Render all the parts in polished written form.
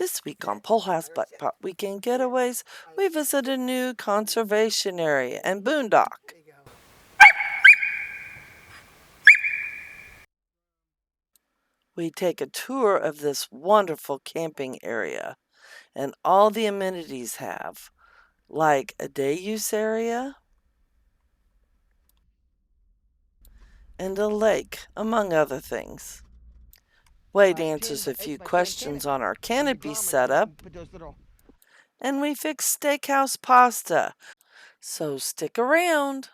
This week on Pole House Black Pot Weekend Getaways, we visit a new conservation area and boondock. We take a tour of this wonderful camping area and all the amenities have, like a day use area and a lake, among other things. Wade answers a few questions on our canopy setup, and we fix Steakhouse pasta. So stick around.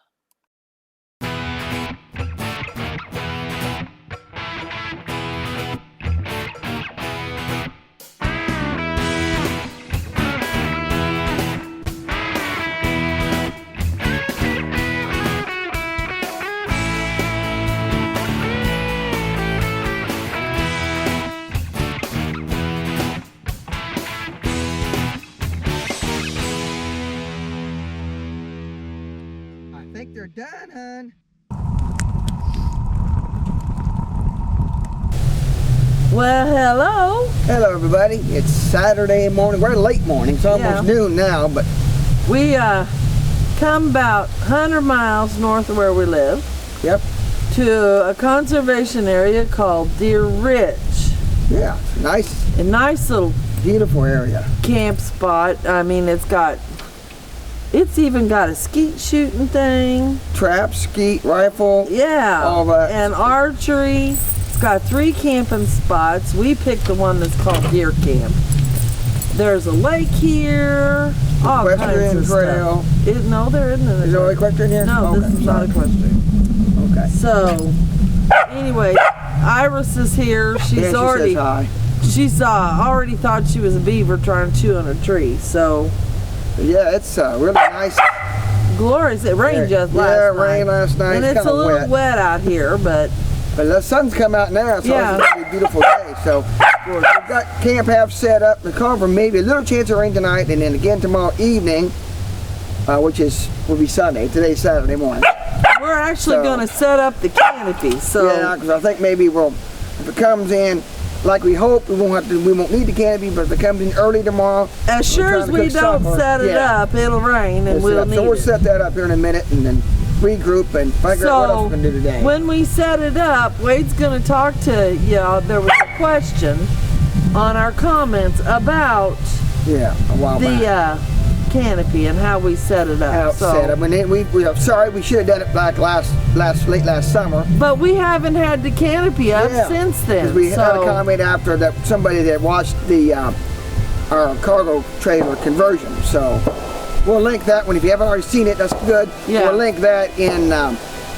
I think they're done, hon. Well, hello. Hello, everybody. It's Saturday morning. We're late morning. It's almost noon now, but we come about 100 miles north of where we live. Yep. To a conservation area called Deer Ridge. Yeah, nice. A nice little beautiful area. Camp spot. I mean, it's even got a skeet shooting thing. Trap, skeet, rifle. Yeah. All that. And archery. It's got 3 camping spots. We picked the one that's called Deer Camp. There's a lake here. All kinds of trail. Stuff. No, there isn't. Is there a equestrian here? No, this is not equestrian. Okay. So, anyway, Iris is here. She's already thought she was a beaver trying to chew on a tree. So. Yeah, it's really nice. Glorious. It rained just last night. Yeah, it rained last night. And it's a little wet out here, but the sun's come out now, so it's going to be a beautiful day. So we've got camp half set up. The cover maybe a little chance of rain tonight, and then again tomorrow evening, which will be Sunday. Today's Saturday morning. We're actually going to set up the canopy. So yeah, because I think maybe if it comes in like we hope, we won't need the canopy, but if it comes in early tomorrow, as sure as we don't set it up, it'll rain and we'll need it. So we'll set that up here in a minute and then regroup and figure out what else we're going to do today. When we set it up, Wade's going to talk to y'all. There was a question on our comments about the canopy and how we set it up. I'm sorry, we should have done it back late last summer. But we haven't had the canopy up since then. We had a comment after that somebody that watched our cargo trailer conversion. So we'll link that one. If you haven't already seen it, that's good. Yeah. We'll link that in the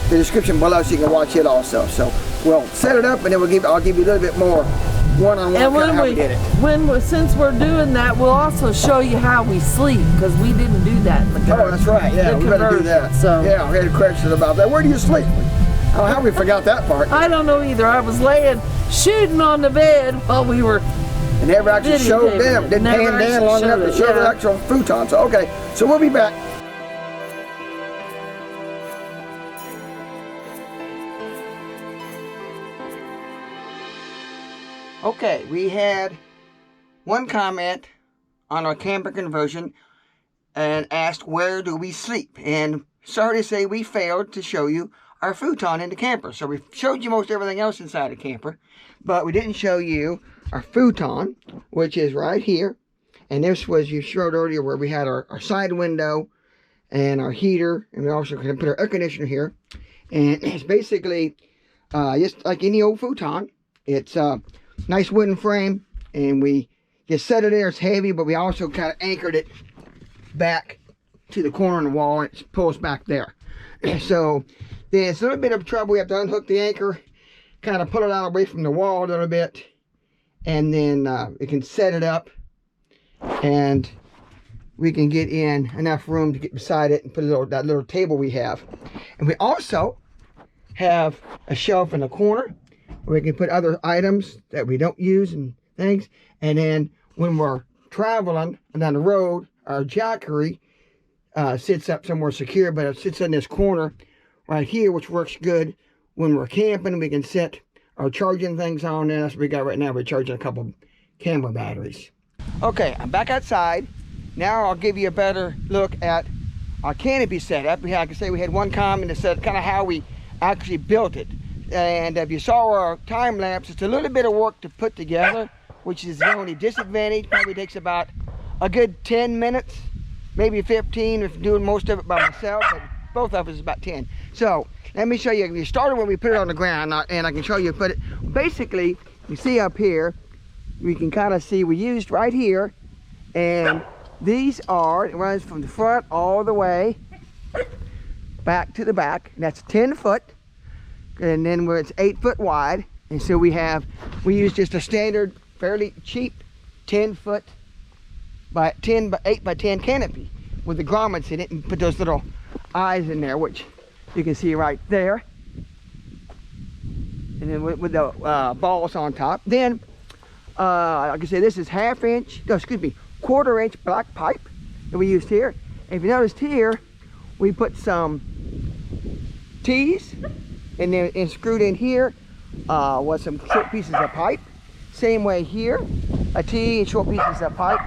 description below so you can watch it also. So we'll set it up and then I'll give you a little bit more one-on-one how we did it. Since we're doing that, we'll also show you how we sleep, because we didn't do that in the conversion. Oh, that's right. Yeah, we better do that. So yeah, we had a question about that. Where do you sleep? How we forgot that part? I don't know either. I was shooting on the bed while we were. And never actually showed them. Didn't pan down long enough to show the actual futon. So okay, so we'll be back. Okay, we had one comment on our camper conversion and asked where do we sleep, and sorry to say we failed to show you our futon in the camper. So we showed you most everything else inside the camper, but we didn't show you our futon, which is right here. And this was, you showed earlier, where we had our side window and our heater, and we also can put our air conditioner here. And it's basically just like any old futon. It's nice wooden frame, and we just set it there. It's heavy, but we also kind of anchored it back to the corner of the wall, and it pulls back there. So there's a little bit of trouble. We have to unhook the anchor, kind of pull it out away from the wall a little bit, and then we can set it up, and we can get in enough room to get beside it and put that little table we have. And we also have a shelf in the corner where we can put other items that we don't use and things. And then when we're traveling down the road, our jackery sits up somewhere secure, but it sits in this corner right here, which works good when we're camping. We can set our charging things on there. That's what we got right now. We're charging a couple camera batteries. Okay, I'm back outside. Now I'll give you a better look at our canopy setup. Like I say, we had one comment that said kind of how we actually built it. And if you saw our time lapse, it's a little bit of work to put together, which is the only disadvantage. Probably takes about a good 10 minutes, maybe 15 if doing most of it by myself, but both of us is about 10. So let me show you. We started when we put it on the ground, and I can show you put it. Basically, you see up here, we can kind of see we used right here, and these are, it runs from the front all the way back to the back, and that's 10 foot. And then where it's 8 foot wide, and so we use just a standard, fairly cheap 10 foot by 10 by 8 by 10 canopy with the grommets in it, and put those little eyes in there, which you can see right there, and then with the balls on top. Then like I say, this is quarter-inch black pipe that we used here. And if you noticed here, we put some T's and screwed in here with some short pieces of pipe. Same way here, a T and short pieces of pipe.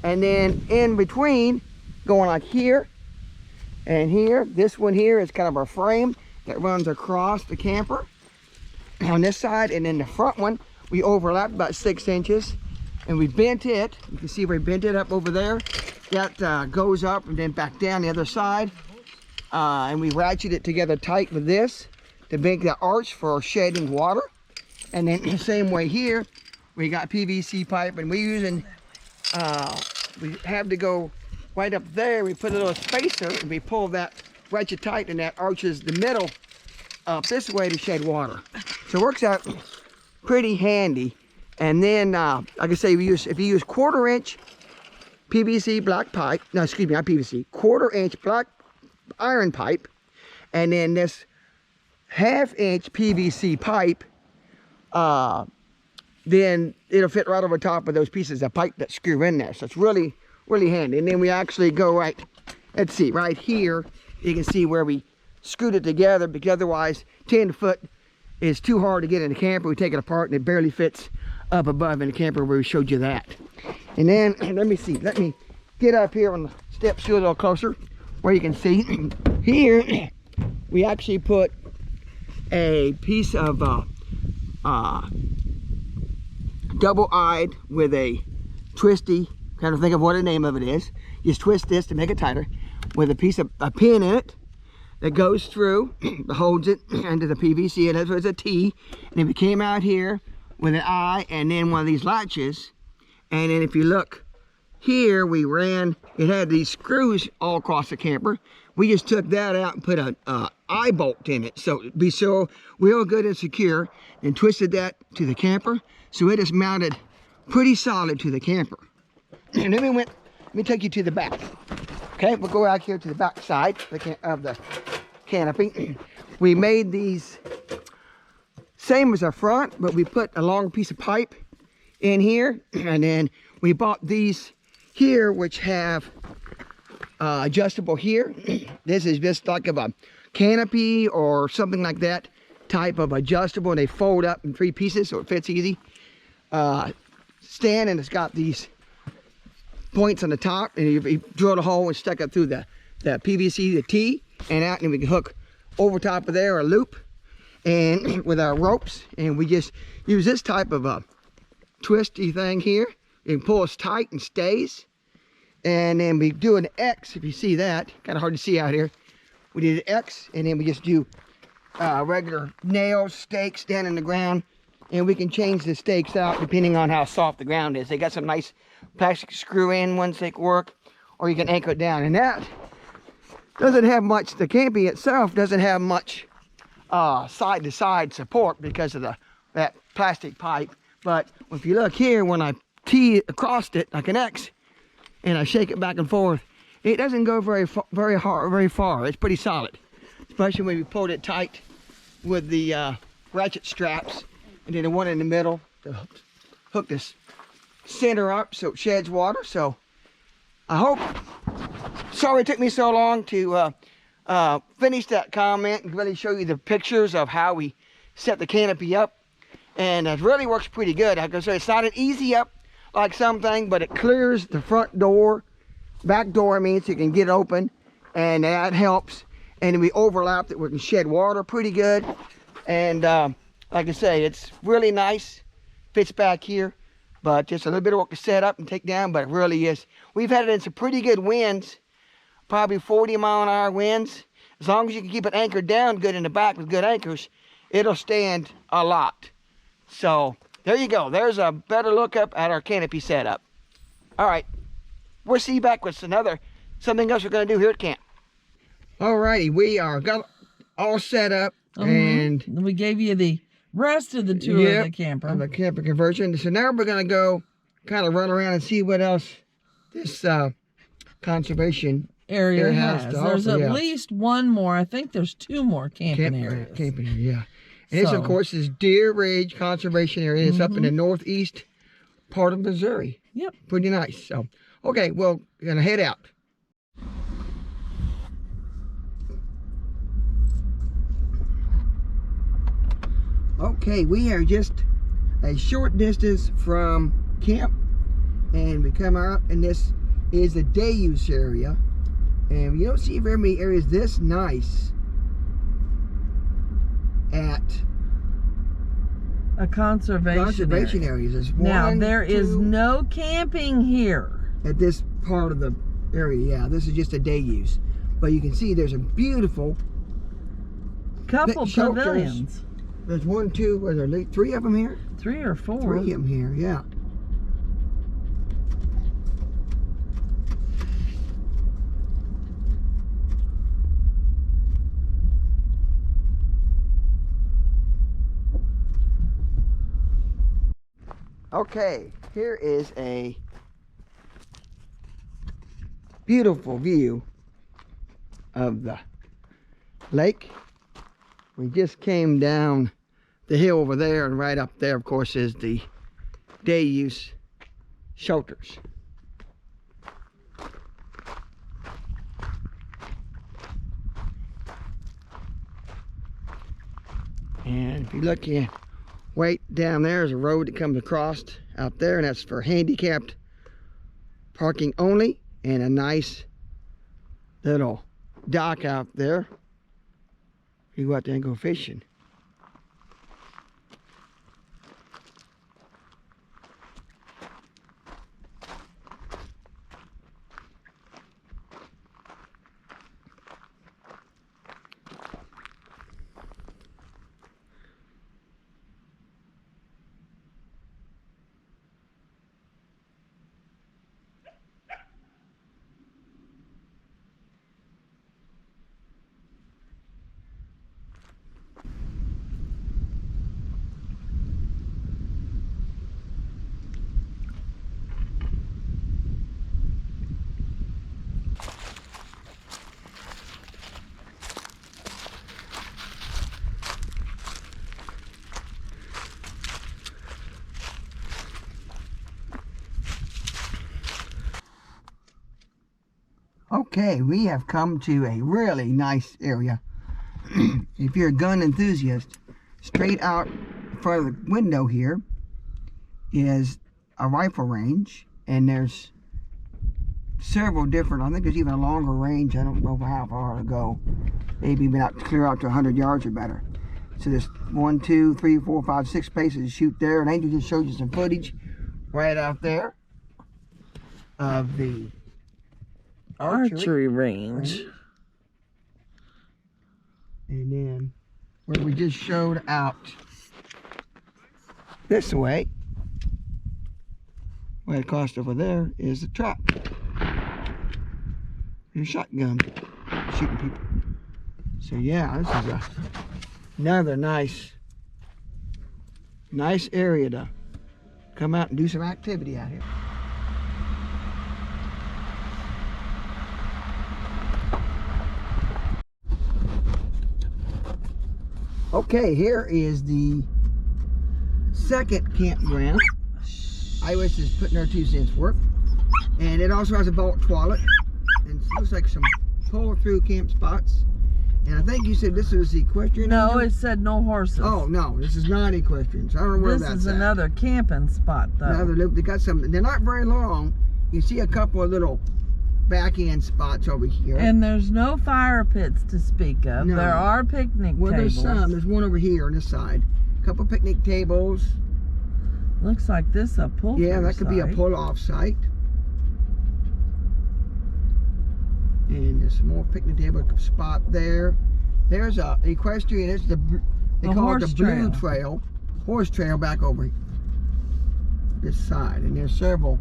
And then in between, going like here and here, this one here is kind of our frame that runs across the camper on this side. And then the front one, we overlapped about 6 inches, and we bent it. You can see we bent it up over there. That goes up and then back down the other side. And we ratchet it together tight with this to make the arch for shedding water. And then the same way here, we got PVC pipe, and we're using, we have to go right up there. We put a little spacer, and we pull that ratchet tight, and that arches the middle up this way to shed water. So it works out pretty handy. And then, like I say, if you use quarter-inch PVC black pipe, no, excuse me, not PVC, quarter-inch black iron pipe, and then this half-inch PVC pipe, then it'll fit right over top of those pieces of pipe that screw in there. So it's really, really handy. And then we actually go right, let's see, right here, you can see where we screwed it together, because otherwise 10 foot is too hard to get in the camper. We take it apart and it barely fits up above in the camper where we showed you that. And then, let me get up here on the step stool a little closer where you can see. Here, we actually put a piece of double-eyed with a twisty, kind of think of what the name of it is. Just twist this to make it tighter with a piece of a pin in it that goes through, holds it into the PVC, and that's a T. And if it came out here with an I and then one of these latches, and then if you look here, it had these screws all across the camper. We just took that out and put an eye bolt in it, so it'd be so real good and secure, and twisted that to the camper, so it is mounted pretty solid to the camper. And then let me take you to the back. Okay, we'll go out here to the back side of the canopy. We made these same as our front, but we put a long piece of pipe in here, and then we bought these here, which have adjustable here. This is just like a canopy or something like that type of adjustable, and they fold up in 3 pieces so it fits easy. Stand, and it's got these points on the top, and you drill a hole and stuck it through the PVC, the T, and out, and we can hook over top of there a loop, and with our ropes, and we just use this type of a twisty thing here. You can pull us tight and stays. And then we do an X, if you see that, kind of hard to see out here. We did an X, and then we just do regular nails, stakes down in the ground, and we can change the stakes out depending on how soft the ground is. They got some nice plastic screw-in ones that work, or you can anchor it down. And that doesn't have much, the canopy itself doesn't have much side-to-side support because of that plastic pipe. But if you look here, when I tee across it like an X, and I shake it back and forth, it doesn't go very far. It's pretty solid, especially when we pulled it tight with the ratchet straps, and then the one in the middle to hook this center up so it sheds water. So I hope, sorry it took me so long to finish that comment and really show you the pictures of how we set the canopy up, and it really works pretty good. Like I said, it's not an easy like something, but it clears the front door, back door, I mean, so you can get open, and that helps. And we overlapped it, we can shed water pretty good. And like I say, it's really nice, fits back here, but just a little bit of work to set up and take down, but it really is. We've had it in some pretty good winds, probably 40-mile-an-hour winds. As long as you can keep it anchored down good in the back with good anchors, it'll stand a lot. So there you go. There's a better look up at our canopy setup. All right, we'll see you back with something else we're going to do here at camp. All righty, we are got all set up, and we gave you the rest of the tour of the camper. Of the camper conversion. So now we're going to go kind of run around and see what else this conservation area has. There's at least one more. I think there's 2 more camping areas. Camping area, yeah. And this, of course, is Deer Ridge Conservation Area. It's up in the northeast part of Missouri. Yep. Pretty nice. So, okay, well, we're going to head out. Okay, we are just a short distance from camp, and we come out, and this is the day use area. And you don't see very many areas this nice at a conservation areas. There's now there is no camping here at this part of the area. Yeah, this is just a day use, but you can see there's a beautiful couple pavilions. There's 1, 2, are there 3 of them here? 3 or 4. 3 of them here, yeah. Okay, here is a beautiful view of the lake. We just came down the hill over there, and right up there, of course, is the day use shelters. And if you look in, right down there is a road that comes across out there, and that's for handicapped parking only, and a nice little dock out there. You go out there and go fishing. Okay, we have come to a really nice area. If you're a gun enthusiast, straight out in front of the window here is a rifle range, and there's several different, I think there's even a longer range. I don't know how far to go. Maybe even out clear out to 100 yards or better. So there's 1, 2, 3, 4, 5, 6 places to shoot there, and Angel just showed you some footage right out there of the archery range. And then where we just showed out this way, right across over there, is the trap. Your shotgun shooting people. So yeah, this is another nice area to come out and do some activity out here. Okay, here is the second campground. Iris is putting her 2 cents worth. And it also has a vault toilet. And it looks like some pull-through camp spots. And I think you said this was equestrian. No, Angel? it said no horses. Oh no, this is not equestrian. So I don't know where This that's is at. another camping spot, though. Another loop. They got some. They're not very long. You see a couple of little back end spots over here. And there's no fire pits to speak of. No. There are picnic Well, tables. there's some. There's one over here on this side. A couple picnic tables. Looks like this a pull. Yeah, that could be a pull-off site. And there's some more picnic table spot there. There's a equestrian. It's they call it the Blue Trail, horse trail back over this side. And there's several,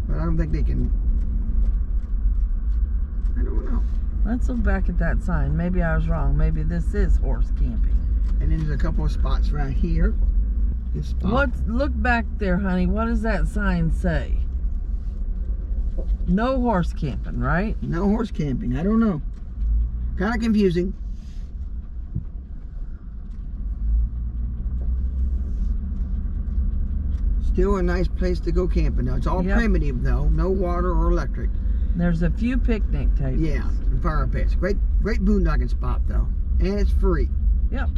but I don't think they can. I don't know. Let's look back at that sign. Maybe I was wrong. Maybe this is horse camping. And then there's a couple of spots right here. This spot. Look back there, honey. What does that sign say? No horse camping, right? No horse camping. I don't know. Kind of confusing. Still a nice place to go camping though. It's all primitive though. No water or electric. There's a few picnic tables. Yeah, and fire pits. Great boondocking spot though. And it's free. Yep.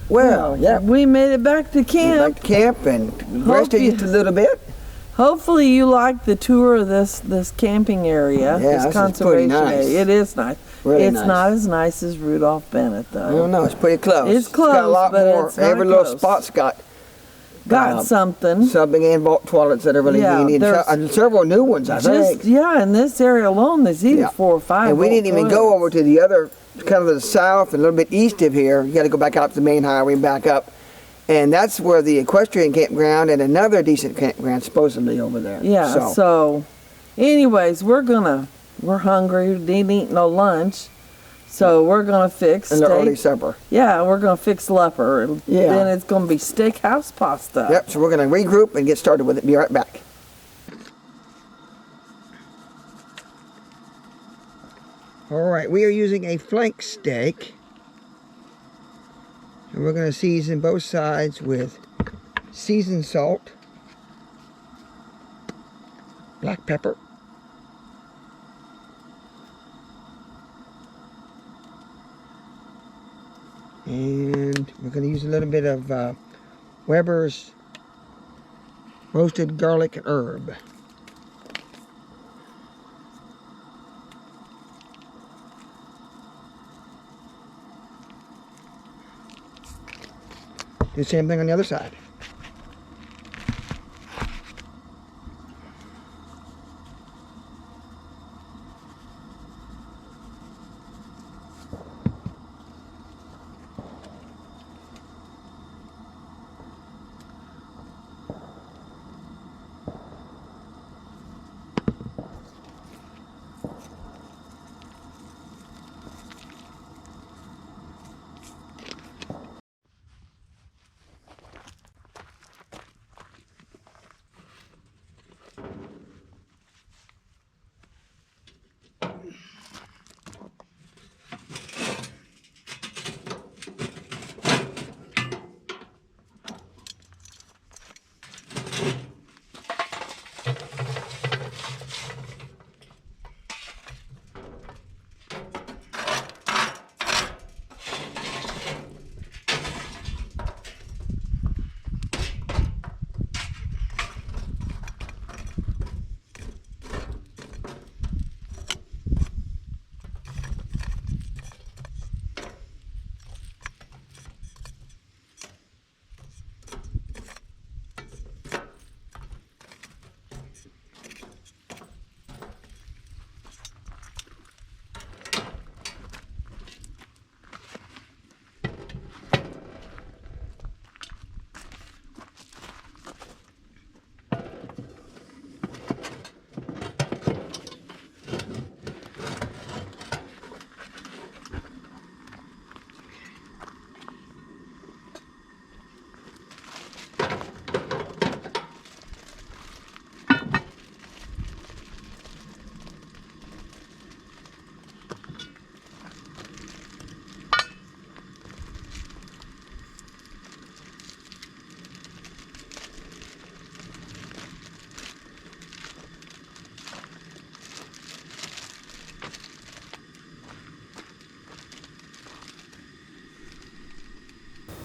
Well, yeah. We made it back to camp. Back to camp and rested just a little bit. Hopefully you like the tour of this camping area. Yeah, this this is pretty nice. area. It is nice. Really it's nice. not as nice as Rudolph Bennett though. I don't know. It's pretty close. It's close, got a lot but more. it's not Every little close. spot's got something. subbing and bulk toilets that are really neat. And several new ones, I think. Yeah, in this area alone, there's either 4 or 5. And we didn't even go over to the other, kind of the south and a little bit east of here. You got to go back out to the main highway and back up. And that's where the equestrian campground and another decent campground supposedly over there. Yeah, so anyways, we're hungry, didn't eat no lunch. So we're going to fix an early supper. Yeah, we're going to fix supper. And Yeah. then it's going to be steakhouse pasta. Yep, so we're going to regroup and get started with it. Be right back. All right, we are using a flank steak. And we're going to season both sides with seasoned salt, black pepper, and we're going to use a little bit of Weber's roasted garlic and herb. Do the same thing on the other side.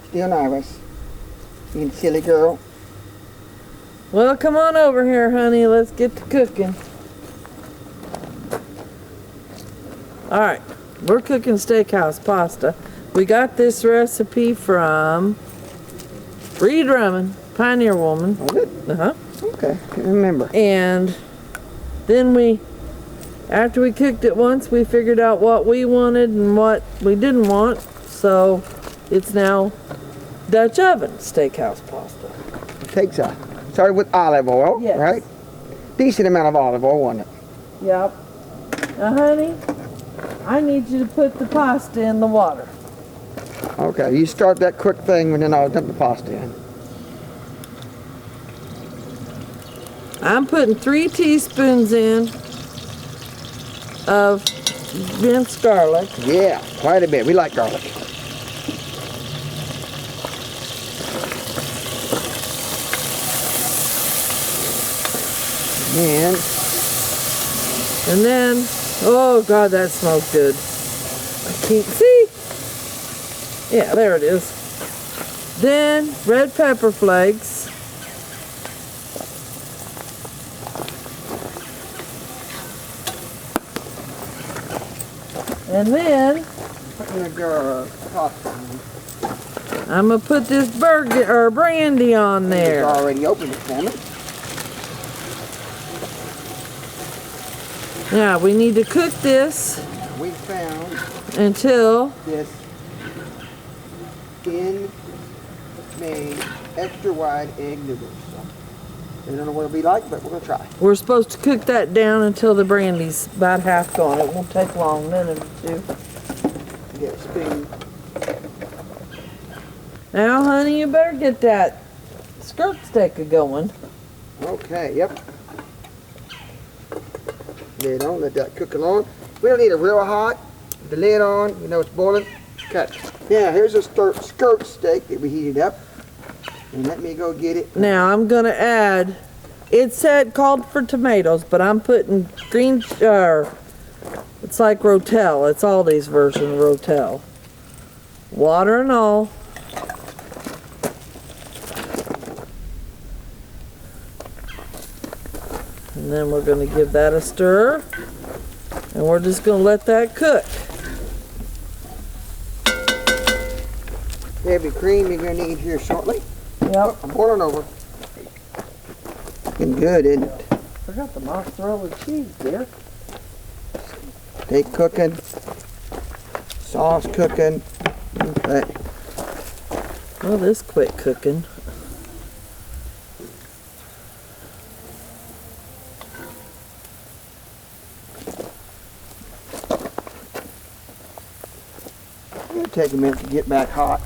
Still nervous. You silly girl. Well, come on over here, honey. Let's get to cooking. All right, we're cooking steakhouse pasta. We got this recipe from Reed Drummond, Pioneer Woman. Was it? Uh-huh. Okay, can't remember. And then after we cooked it once, we figured out what we wanted and what we didn't want. So it's now Dutch oven steakhouse pasta. Started with olive oil, Yes. right? Decent amount of olive oil, wasn't it? Yep. Now, honey, I need you to put the pasta in the water. Okay, you start that quick thing and then I'll dump the pasta in. I'm putting 3 teaspoons in of minced garlic. Yeah, quite a bit. We like garlic. And then, oh God, that smells good. I can't see. Yeah, there it is. Then red pepper flakes. And then I'm gonna put this brandy on there. It's already opened it for me. Now we need to cook this We found until this in made extra wide egg noodles. So, I don't know what it'll be like, but we're gonna try. we're supposed to cook that down until the brandy's about half gone. It won't take long, a minute or two. Get a spoon. Now, honey, you better get that skirt steak going. Okay, yep. Lid on, let that cook along. We don't need it real hot. With the lid on, you know it's boiling. Cut. Now, here's a skirt steak that we heated up. And let me go get it. Now, I'm gonna add, it said called for tomatoes, but I'm putting green, it's like Rotel. It's Aldi's version of Rotel. Water and all. And then we're gonna give that a stir. And we're just gonna let that cook. Heavy cream you're gonna need here shortly. Yep. I'm boiling over. Looking good, isn't it? Forgot the mozzarella cheese there. Steak cooking. Sauce cooking. Okay. Well, this quit cooking. It'll take a minute to get back hot.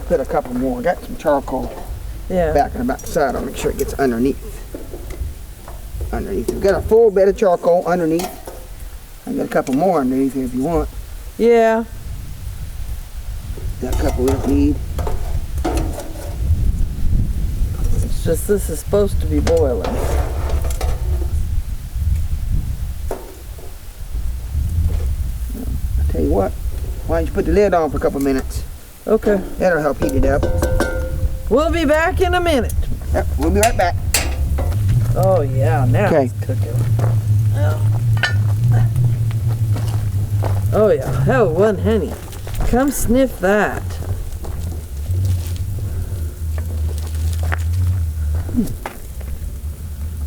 Put a couple more. I got some charcoal Yeah. back on the back side. I'll make sure it gets underneath. We've got a full bed of charcoal underneath. I got a couple more underneath here if you want. Yeah. Got a couple we don't need. It's just this is supposed to be boiling. I'll tell you what. Why don't you put the lid on for a couple minutes? Okay. That'll help heat it up. We'll be back in a minute. Yep, we'll be right back. Oh yeah, now Okay. it's cooking. Oh yeah. Oh, one honey. Come sniff that.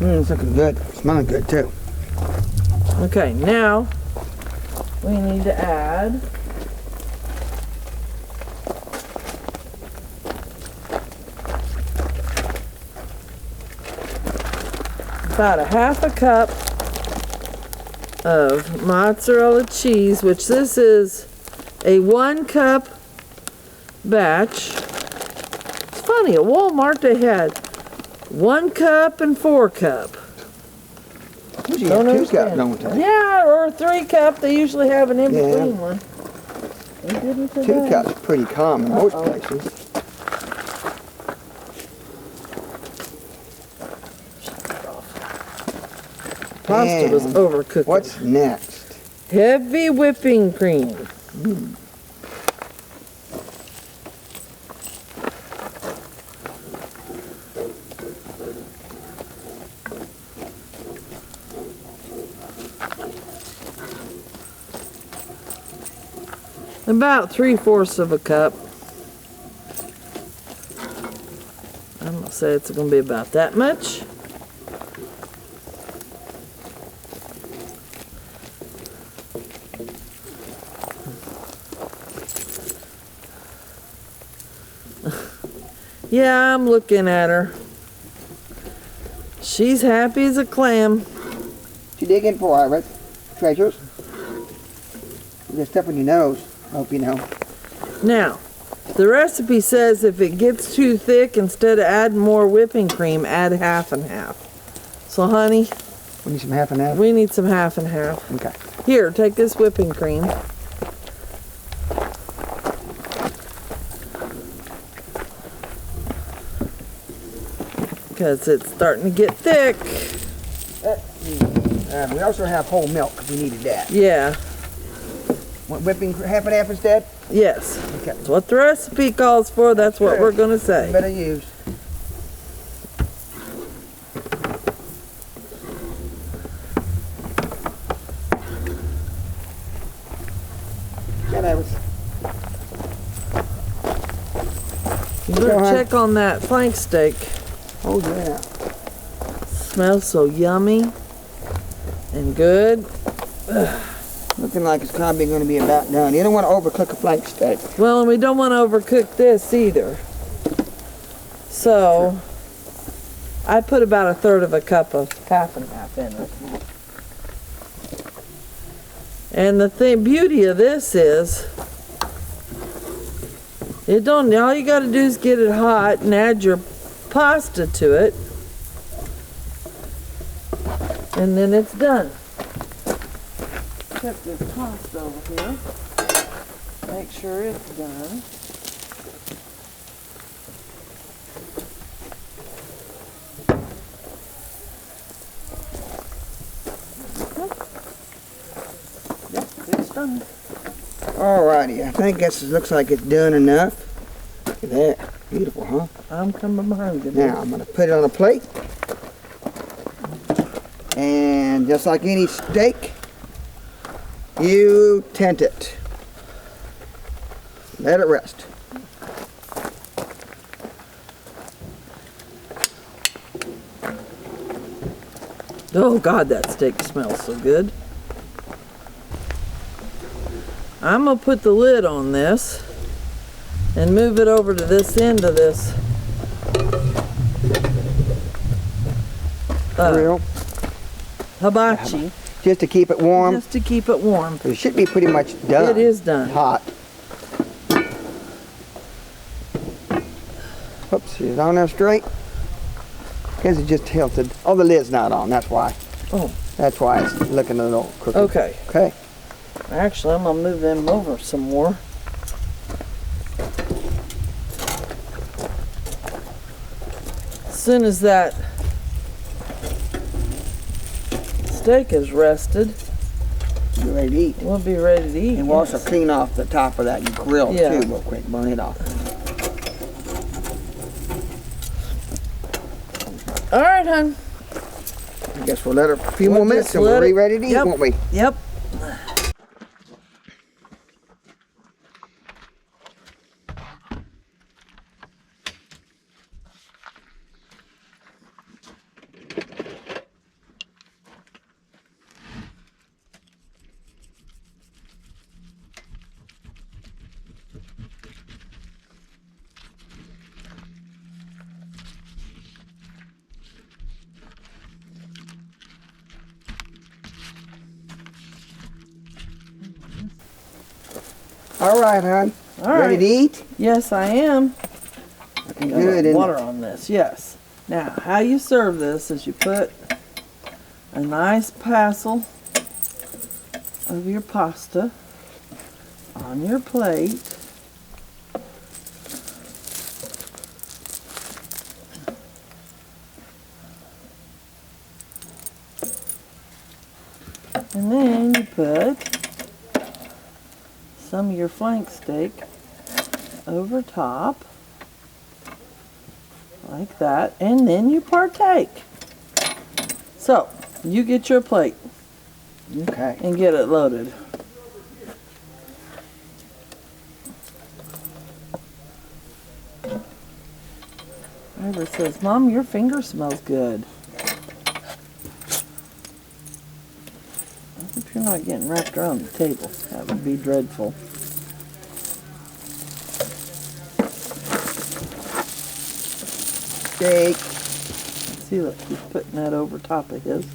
It's looking good. Smelling good too. Okay, now we need to add about a half a cup of mozzarella cheese, which this is a 1 cup batch. It's funny, at Walmart they had 1 cup and 4 cup. Usually have 2 cups, don't they? Yeah, or 3 cup. They usually have an in-between Yeah. one. They didn't 2 today. cups is pretty common in most places. Pasta was And overcooked. what's next? Heavy whipping cream. About 3/4 of a cup. I'm gonna say it's gonna be about that much. Yeah, I'm looking at her. She's happy as a clam. What you digging for, Iris? Treasures? There's stuff in your nose, I hope you know. Now, the recipe says if it gets too thick, instead of adding more whipping cream, add half and half. So, honey, We need some half and half? we need some half and half. Okay. Here, take this whipping cream. Because it's starting to get thick. We also have whole milk if we needed that. Yeah, Want whipping half and half instead? yes. Okay. That's what the recipe calls for. That's what Good. we're going to say. Better use. Yeah, Iris. You better Go ahead. check on that flank steak. Oh, yeah. Smells so yummy and good. Looking like it's probably going to be about done. You don't want to overcook a flank steak. Well, and we don't want to overcook this either. So, I put about 1/3 of a cup of half and half in it. And the beauty of this is, all you got to do is get it hot and add your pasta to it. And then it's done. Check this pasta over here. Make sure it's done. Yep, it's done. Alrighty, I think this looks like it's done enough. Look at that. Beautiful, huh? I'm coming behind you. Now, I'm going to put it on a plate. And just like any steak, you tent it. Let it rest. Oh God, that steak smells so good. I'm gonna put the lid on this and move it over to this end of this Grill. hibachi, Just to keep it warm. just to keep it warm. It should be pretty much done. It is done. Hot. Oops, is it on there straight? Because it just tilted. Oh, the lid's not on, that's why. Oh, That's why it's looking a little crooked. okay. Okay. Actually, I'm gonna move them over some more. As soon as that steak is rested, You're ready to eat. we'll be ready to eat. And we'll also yes. clean off the top of that grill Yeah. too real quick. Burn it off. All right, hon. I guess we'll let her a few We'll more minutes just and we'll let be it- ready to eat, Yep. won't we? Yep. All right, hon. All Ready right. to eat? Yes, I am. Looking Got a good, little isn't water it? on this. Yes. Now, how you serve this is you put a nice passel of your pasta on your plate. And then you put some of your flank steak over top, like that, and then you partake. So, you get your plate Okay. and get it loaded. Barbara says, Mom, your finger smells good. I hope you're not getting wrapped around the table. That would be dreadful. Steak. See, look, he's putting that over top of his.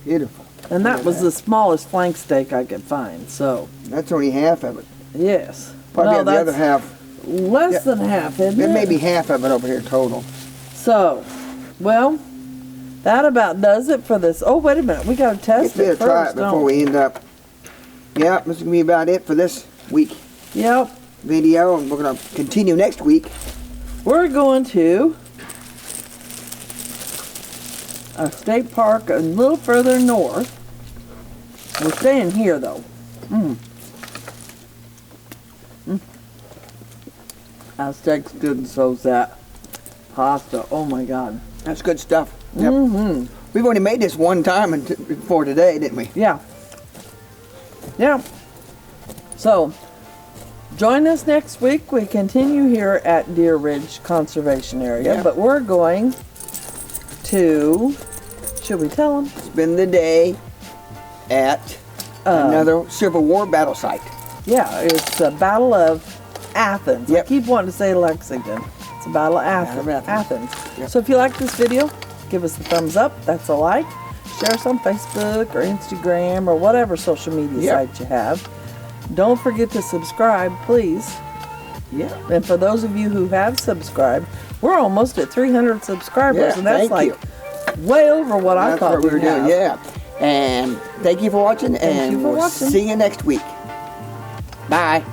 Beautiful. And that was the smallest flank steak I could find, so. That's only half of it. Yes. Probably No, have the other that's half. less than half, isn't There it? may be half of it over here total. So, well, that about does it for this. Oh, wait a minute. We got to test Let's it try it first, before don't we? we end up. Yeah, this is going to be about it for this week Yep. video, and we're going to continue next week. We're going to a state park a little further north. We're staying here, though. That steak's good, and so's that pasta. Oh, my God. That's good stuff. Yep. We've only made this one time before today, didn't we? Yeah. Yeah. So, join us next week. We continue here at Deer Ridge Conservation Area, Yeah. but we're going to, should we tell them? Spend the day at another Civil War battle site. Yeah, it's the Battle of Athens. Yep. I keep wanting to say Lexington. It's the Battle of Battle of Athens. Yep. So if you like this video, give us a thumbs up. That's a like. Share us on Facebook or Instagram or whatever social media Yep. site you have. Don't forget to subscribe, please. Yeah. And for those of you who have subscribed, we're almost at 300 subscribers, Yeah, and that's thank like way over what I That's thought what we were we'd doing. have. Yeah. And thank you for watching, Thank and you for we'll watching. see you next week. Bye.